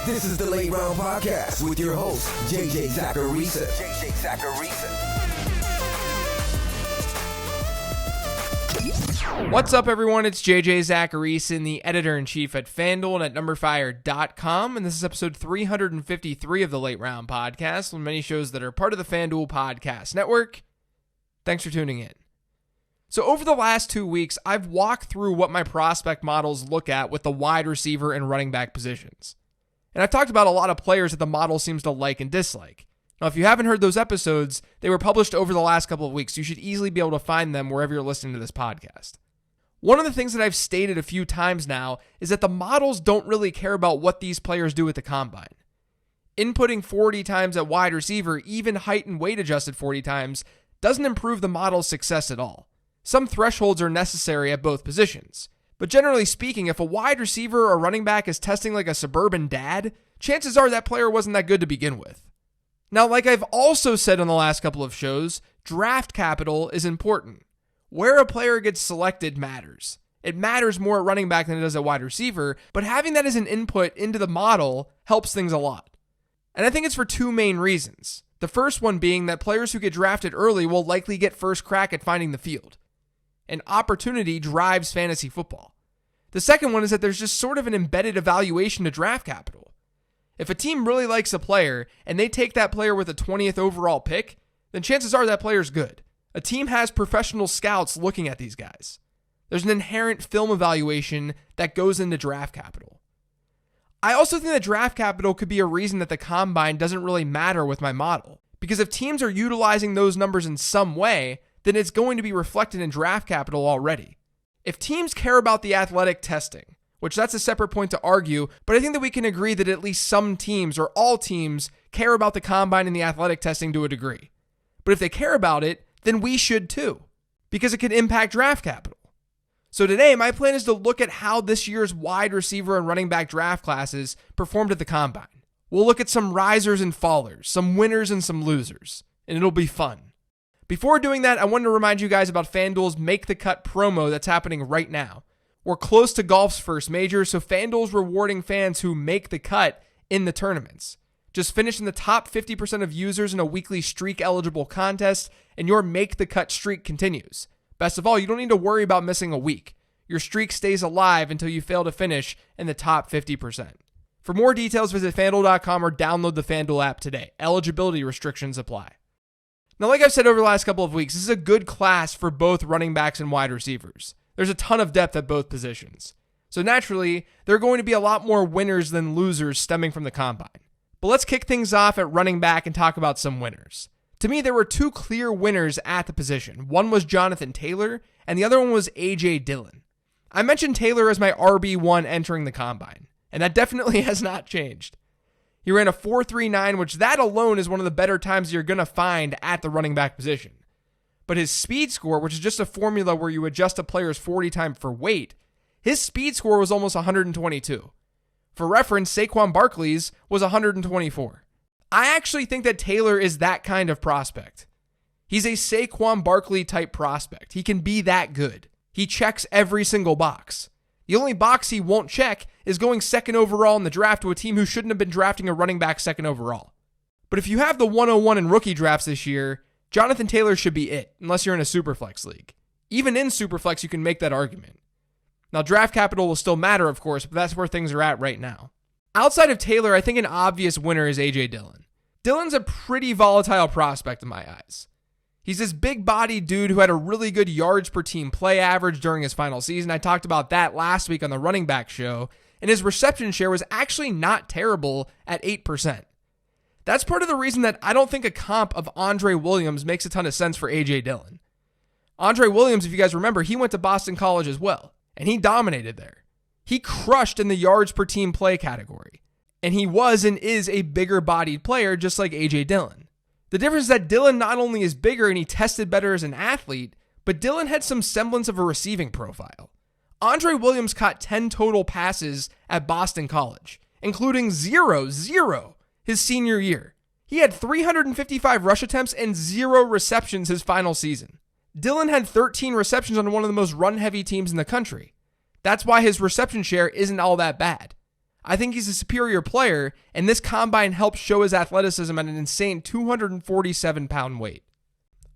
This is the Late Round Podcast with your host, JJ Zacharisa. What's up, everyone? It's JJ Zacharisa, the editor-in-chief at FanDuel and at NumberFire.com, and this is episode 353 of the Late Round Podcast, one of many shows that are part of the FanDuel Podcast Network. Thanks for tuning in. So over the last 2 weeks, I've walked through what my prospect models look at with the wide receiver and running back positions. And I've talked about a lot of players that the model seems to like and dislike. Now, if you haven't heard those episodes, they were published over the last couple of weeks. You should easily be able to find them wherever you're listening to this podcast. One of the things that I've stated a few times now is that the models don't really care about what these players do at the combine. Inputting 40 times at wide receiver, even height and weight adjusted 40 times, doesn't improve the model's success at all. Some thresholds are necessary at both positions. But generally speaking, if a wide receiver or running back is testing like a suburban dad, chances are that player wasn't that good to begin with. Now, like I've also said on the last couple of shows, draft capital is important. Where a player gets selected matters. It matters more at running back than it does at wide receiver, but having that as an input into the model helps things a lot. And I think it's for two main reasons. The first one being that players who get drafted early will likely get first crack at finding the field. And opportunity drives fantasy football. The second one is that there's just sort of an embedded evaluation to draft capital. If a team really likes a player and they take that player with a 20th overall pick, then chances are that player's good. A team has professional scouts looking at these guys. There's an inherent film evaluation that goes into draft capital. I also think that draft capital could be a reason that the combine doesn't really matter with my model. Because if teams are utilizing those numbers in some way, then it's going to be reflected in draft capital already. If teams care about the athletic testing, which that's a separate point to argue, but I think that we can agree that at least some teams or all teams care about the combine and the athletic testing to a degree. But if they care about it, then we should too, because it can impact draft capital. So today, my plan is to look at how this year's wide receiver and running back draft classes performed at the combine. We'll look at some risers and fallers, some winners and some losers, and it'll be fun. Before doing that, I wanted to remind you guys about FanDuel's Make the Cut promo that's happening right now. We're close to golf's first major, so FanDuel's rewarding fans who make the cut in the tournaments. Just finish in the top 50% of users in a weekly streak-eligible contest, and your Make the Cut streak continues. Best of all, you don't need to worry about missing a week. Your streak stays alive until you fail to finish in the top 50%. For more details, visit FanDuel.com or download the FanDuel app today. Eligibility restrictions apply. Now, like I've said over the last couple of weeks, this is a good class for both running backs and wide receivers. There's a ton of depth at both positions. So naturally, there are going to be a lot more winners than losers stemming from the combine. But let's kick things off at running back and talk about some winners. To me, there were two clear winners at the position. One was Jonathan Taylor, and the other one was A.J. Dillon. I mentioned Taylor as my RB1 entering the combine, and that definitely has not changed. He ran a 4.39, which that alone is one of the better times you're going to find at the running back position. But his speed score, which is just a formula where you adjust a player's 40 time for weight, his speed score was almost 122. For reference, Saquon Barkley's was 124. I actually think that Taylor is that kind of prospect. He's a Saquon Barkley type prospect. He can be that good. He checks every single box. The only box he won't check is going second overall in the draft to a team who shouldn't have been drafting a running back second overall. But if you have the 101 in rookie drafts this year, Jonathan Taylor should be it, unless you're in a Superflex league. Even in Superflex, you can make that argument. Now, draft capital will still matter, of course, but that's where things are at right now. Outside of Taylor, I think an obvious winner is A.J. Dillon. Dillon's a pretty volatile prospect in my eyes. He's this big-bodied dude who had a really good yards per team play average during his final season. I talked about that last week on the running back show, and his reception share was actually not terrible at 8%. That's part of the reason that I don't think a comp of Andre Williams makes a ton of sense for A.J. Dillon. Andre Williams, if you guys remember, he went to Boston College as well, and he dominated there. He crushed in the yards per team play category, and he was and is a bigger-bodied player just like A.J. Dillon. The difference is that Dillon not only is bigger and he tested better as an athlete, but Dillon had some semblance of a receiving profile. Andre Williams caught 10 total passes at Boston College, including zero his senior year. He had 355 rush attempts and 0 receptions his final season. Dillon had 13 receptions on one of the most run-heavy teams in the country. That's why his reception share isn't all that bad. I think he's a superior player, and this combine helps show his athleticism at an insane 247-pound weight.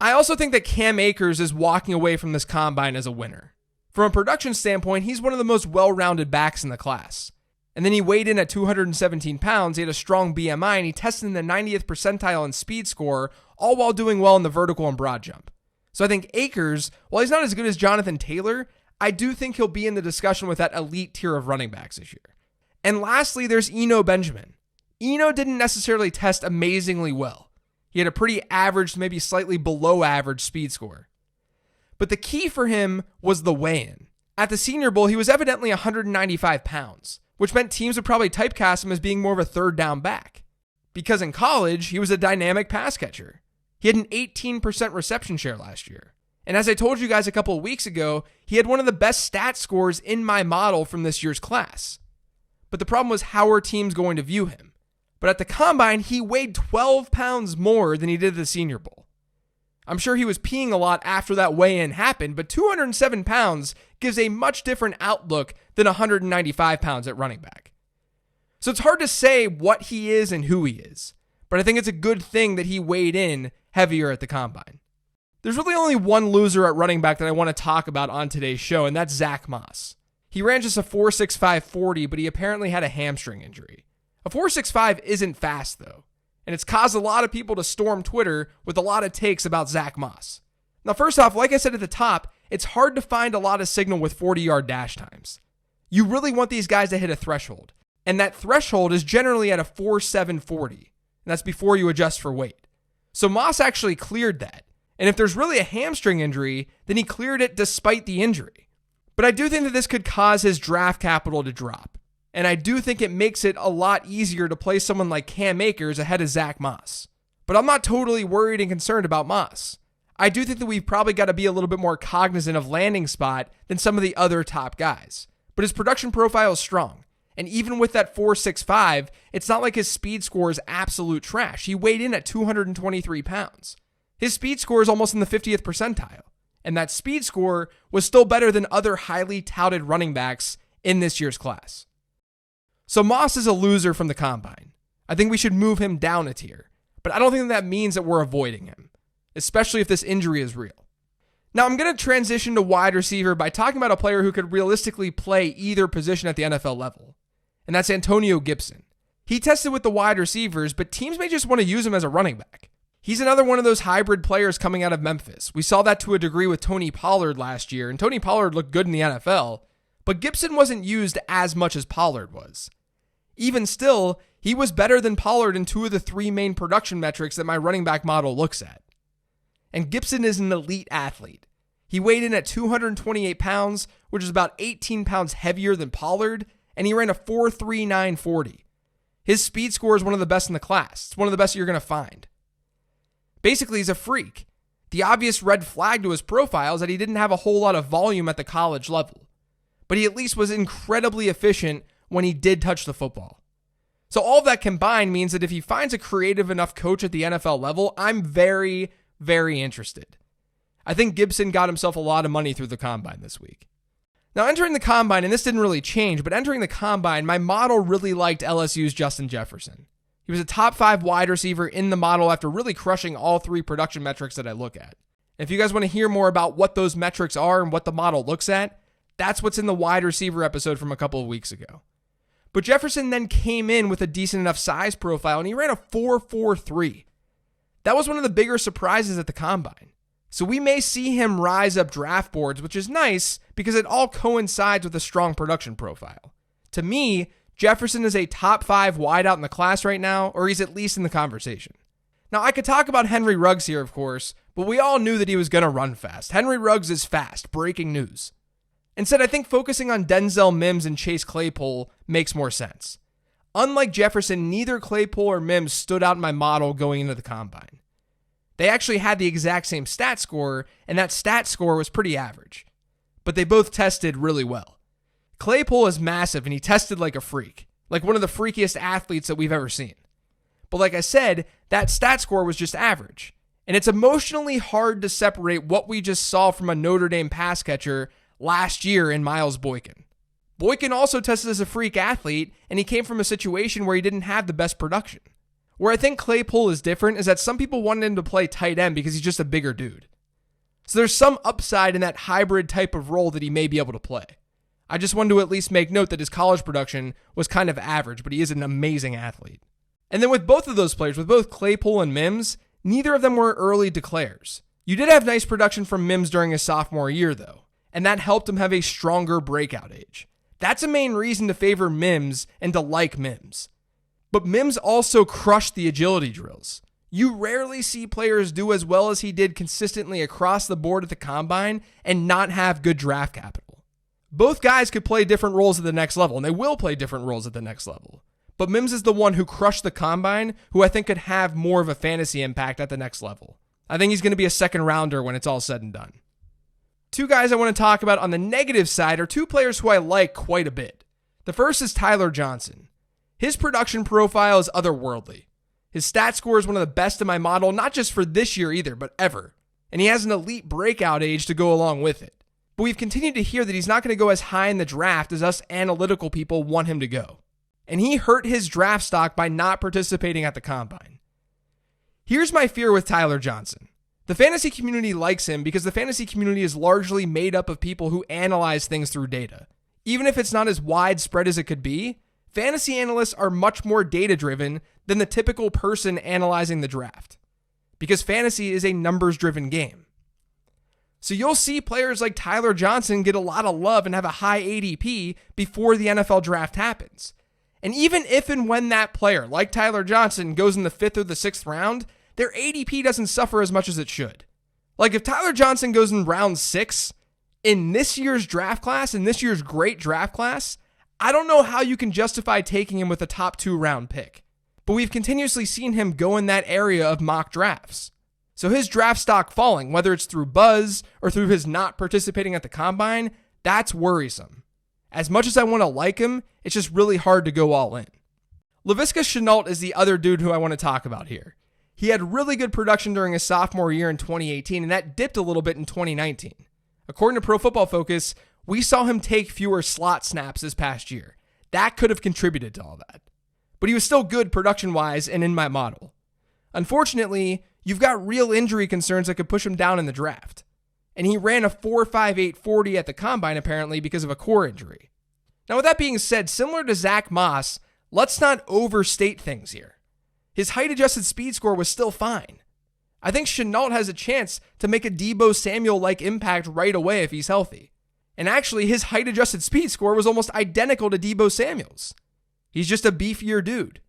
I also think that Cam Akers is walking away from this combine as a winner. From a production standpoint, he's one of the most well-rounded backs in the class. And then he weighed in at 217 pounds, he had a strong BMI, and he tested in the 90th percentile in speed score, all while doing well in the vertical and broad jump. So I think Akers, while he's not as good as Jonathan Taylor, I do think he'll be in the discussion with that elite tier of running backs this year. And lastly, there's Eno Benjamin. Eno didn't necessarily test amazingly well. He had a pretty average, maybe slightly below average speed score. But the key for him was the weigh-in. At the Senior Bowl, he was evidently 195 pounds, which meant teams would probably typecast him as being more of a third down back. Because in college, he was a dynamic pass catcher. He had an 18% reception share last year. And as I told you guys a couple of weeks ago, he had one of the best stat scores in my model from this year's class. But the problem was, how are teams going to view him? But at the Combine, he weighed 12 pounds more than he did at the Senior Bowl. I'm sure he was peeing a lot after that weigh-in happened, but 207 pounds gives a much different outlook than 195 pounds at running back. So it's hard to say what he is and who he is, but I think it's a good thing that he weighed in heavier at the Combine. There's really only one loser at running back that I want to talk about on today's show, and that's Zach Moss. He ran just a 4.65 40, but he apparently had a hamstring injury. A 4.65 isn't fast, though, and it's caused a lot of people to storm Twitter with a lot of takes about Zach Moss. Now, first off, like I said at the top, it's hard to find a lot of signal with 40-yard dash times. You really want these guys to hit a threshold, and that threshold is generally at a 4.7 40, and that's before you adjust for weight. So Moss actually cleared that, and if there's really a hamstring injury, then he cleared it despite the injury. But I do think that this could cause his draft capital to drop. And I do think it makes it a lot easier to play someone like Cam Akers ahead of Zach Moss. But I'm not totally worried and concerned about Moss. I do think that we've probably got to be a little bit more cognizant of landing spot than some of the other top guys. But his production profile is strong. And even with that 4.65, it's not like his speed score is absolute trash. He weighed in at 223 pounds. His speed score is almost in the 50th percentile. And that speed score was still better than other highly touted running backs in this year's class. So Moss is a loser from the Combine. I think we should move him down a tier, but I don't think that means that we're avoiding him, especially if this injury is real. Now I'm going to transition to wide receiver by talking about a player who could realistically play either position at the NFL level, and that's Antonio Gibson. He tested with the wide receivers, but teams may just want to use him as a running back. He's another one of those hybrid players coming out of Memphis. We saw that to a degree with Tony Pollard last year, and Tony Pollard looked good in the NFL, but Gibson wasn't used as much as Pollard was. Even still, he was better than Pollard in two of the three main production metrics that my running back model looks at. And Gibson is an elite athlete. He weighed in at 228 pounds, which is about 18 pounds heavier than Pollard, and he ran a 4.39 40. His speed score is one of the best in the class. It's one of the best you're going to find. Basically, he's a freak. The obvious red flag to his profile is that he didn't have a whole lot of volume at the college level, but he at least was incredibly efficient when he did touch the football. So all of that combined means that if he finds a creative enough coach at the NFL level, I'm very, very interested. I think Gibson got himself a lot of money through the Combine this week. Now entering the Combine, and this didn't really change, but entering the Combine, my model really liked LSU's Justin Jefferson. He was a top 5 wide receiver in the model after really crushing all three production metrics that I look at. And if you guys want to hear more about what those metrics are and what the model looks at, that's what's in the wide receiver episode from a couple of weeks ago. But Jefferson then came in with a decent enough size profile, and he ran a 4.43. That was one of the bigger surprises at the Combine. So we may see him rise up draft boards, which is nice because it all coincides with a strong production profile. To me, Jefferson is a top 5 wideout in the class right now, or he's at least in the conversation. Now, I could talk about Henry Ruggs here, of course, but we all knew that he was going to run fast. Henry Ruggs is fast. Breaking news. Instead, I think focusing on Denzel Mims and Chase Claypool makes more sense. Unlike Jefferson, neither Claypool or Mims stood out in my model going into the Combine. They actually had the exact same stat score, and that stat score was pretty average. But they both tested really well. Claypool is massive, and he tested like a freak, like one of the freakiest athletes that we've ever seen. But like I said, that stat score was just average. And it's emotionally hard to separate what we just saw from a Notre Dame pass catcher last year in Miles Boykin. Boykin also tested as a freak athlete, and he came from a situation where he didn't have the best production. Where I think Claypool is different is that some people wanted him to play tight end because he's just a bigger dude. So there's some upside in that hybrid type of role that he may be able to play. I just wanted to at least make note that his college production was kind of average, but he is an amazing athlete. And then with both of those players, with both Claypool and Mims, neither of them were early declares. You did have nice production from Mims during his sophomore year, though, and that helped him have a stronger breakout age. That's a main reason to favor Mims and to like Mims. But Mims also crushed the agility drills. You rarely see players do as well as he did consistently across the board at the combine and not have good draft capital. Both guys could play different roles at the next level, and they will play different roles at the next level. But Mims is the one who crushed the combine, who I think could have more of a fantasy impact at the next level. I think he's going to be a second rounder when it's all said and done. Two guys I want to talk about on the negative side are two players who I like quite a bit. The first is Tyler Johnson. His production profile is otherworldly. His stat score is one of the best in my model, not just for this year either, but ever. And he has an elite breakout age to go along with it. But we've continued to hear that he's not going to go as high in the draft as us analytical people want him to go. And he hurt his draft stock by not participating at the combine. Here's my fear with Tyler Johnson. The fantasy community likes him because the fantasy community is largely made up of people who analyze things through data. Even if it's not as widespread as it could be, fantasy analysts are much more data-driven than the typical person analyzing the draft. Because fantasy is a numbers-driven game. So you'll see players like Tyler Johnson get a lot of love and have a high ADP before the NFL draft happens. And even if and when that player, like Tyler Johnson, goes in the 5th or the 6th round, their ADP doesn't suffer as much as it should. Like if Tyler Johnson goes in round 6 in this year's draft class, in this year's great draft class, I don't know how you can justify taking him with a top 2 round pick. But we've continuously seen him go in that area of mock drafts. So his draft stock falling, whether it's through buzz or through his not participating at the combine, that's worrisome. As much as I want to like him, it's just really hard to go all in. Laviska Shenault is the other dude who I want to talk about here. He had really good production during his sophomore year in 2018, and that dipped a little bit in 2019. According to Pro Football Focus, we saw him take fewer slot snaps this past year. That could have contributed to all that. But he was still good production-wise and in my model. Unfortunately, you've got real injury concerns that could push him down in the draft. And he ran a 4.58 40 at the combine apparently because of a core injury. Now with that being said, similar to Zach Moss, let's not overstate things here. His height-adjusted speed score was still fine. I think Shenault has a chance to make a Deebo Samuel-like impact right away if he's healthy. And actually, his height-adjusted speed score was almost identical to Deebo Samuel's. He's just a beefier dude.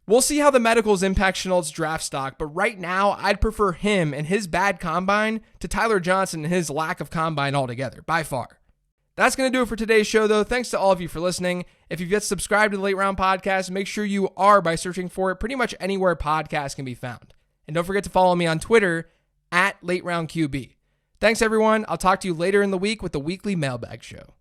We'll see how the medicals impact Shenault's draft stock, but right now, I'd prefer him and his bad combine to Tyler Johnson and his lack of combine altogether, by far. That's going to do it for today's show, though. Thanks to all of you for listening. If you've yet subscribed to the Late Round Podcast, make sure you are by searching for it pretty much anywhere podcasts can be found. And don't forget to follow me on Twitter @LateRoundQB. Thanks, everyone. I'll talk to you later in the week with the weekly mailbag show.